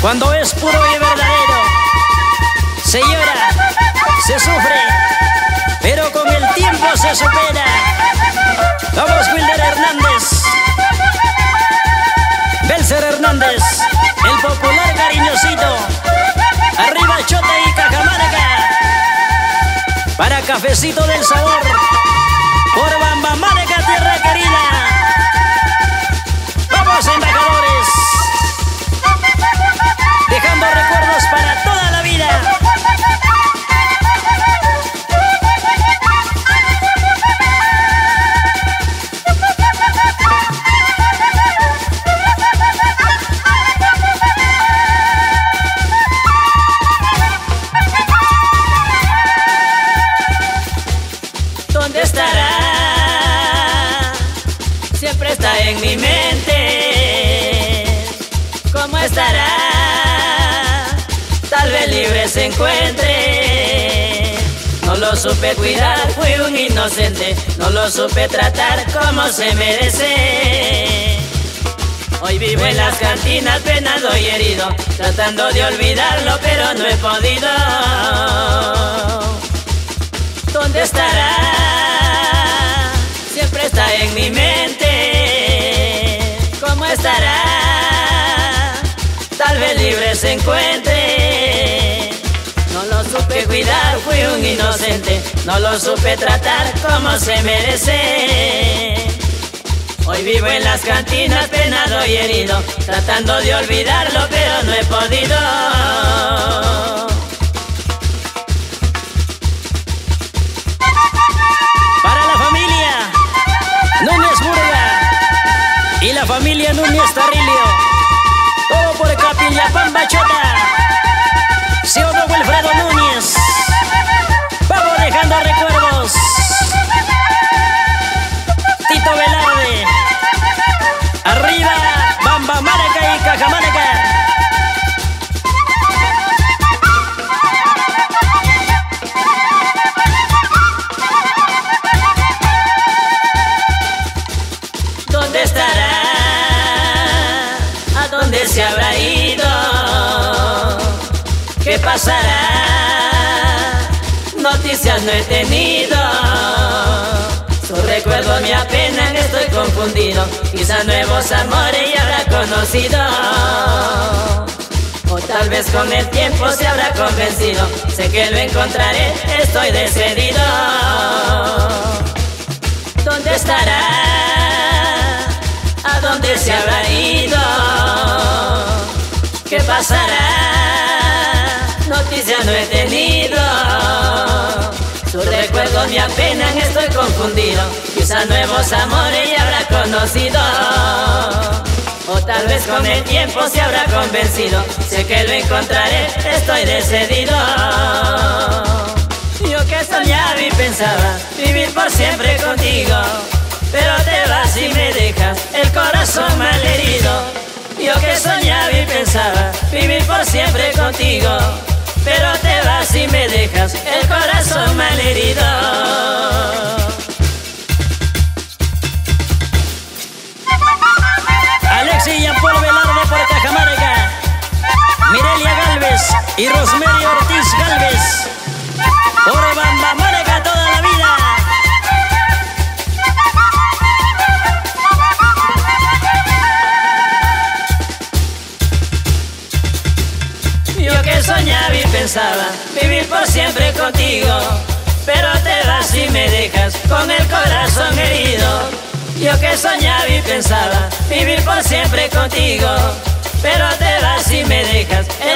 Cuando es puro y verdadero, se llora, se sufre, pero con el tiempo se supera. Vamos, Wilder Hernández, Belser Hernández, el popular cariñosito. Arriba Chota y Cajamarca, para Cafecito del Sabor, por Bambamarca, tierra querida. Vamos, embajadores, dejando recuerdos para toda la vida. ¿Dónde estará? Siempre está en mi mente. ¿Cómo estará? Tal vez libre se encuentre. No lo supe cuidar, fui un inocente. No lo supe tratar como se merece. Hoy vivo en las cantinas penado y herido, tratando de olvidarlo pero no he podido. ¿Dónde estará? Siempre está en mi mente. ¿Cómo estará? Tal vez libre se encuentre. No lo supe cuidar, fui un inocente. No lo supe tratar como se merece. Hoy vivo en las cantinas penado y herido, tratando de olvidarlo pero no he podido. Núñez Burga y la familia Núñez Tarrilio, todo por Capillapamba Chota. ¿Sí o no, Wilfredo Núñez? Vamos dejando recuerdos. Tito Velarde, arriba Bambamarca y Cajamarca. ¿Dónde estará? ¿A dónde se habrá ido? ¿Qué pasará? Noticias no he tenido. Su recuerdo me apena, estoy confundido. Quizá nuevos amores ya habrá conocido, o tal vez con el tiempo se habrá convencido. Sé que lo encontraré, estoy decidido. ¿Dónde estará? ¿A dónde se habrá ido? ¿Qué pasará? Noticias no he tenido. Sus recuerdos me apenan, estoy confundido. Quizá nuevos amores ya habrá conocido, o tal vez con el tiempo se habrá convencido. Sé que lo encontraré, estoy decidido. Yo que soñaba y pensaba vivir por siempre contigo, pero te vas y me dejas el corazón malherido. Yo que soñaba y pensaba vivir por siempre contigo, pero te vas y me dejas el corazón malherido. Alexis y Jean Paul Velarde por Cajamarca, Mirelia Galvez y Rosemary Ortiz Galvez por Bambamarca toda la vida. Yo que soñaba y pensaba vivir por siempre contigo, pero te vas y me dejas con el corazón herido. Yo que soñaba y pensaba vivir por siempre contigo, pero te vas y me dejas el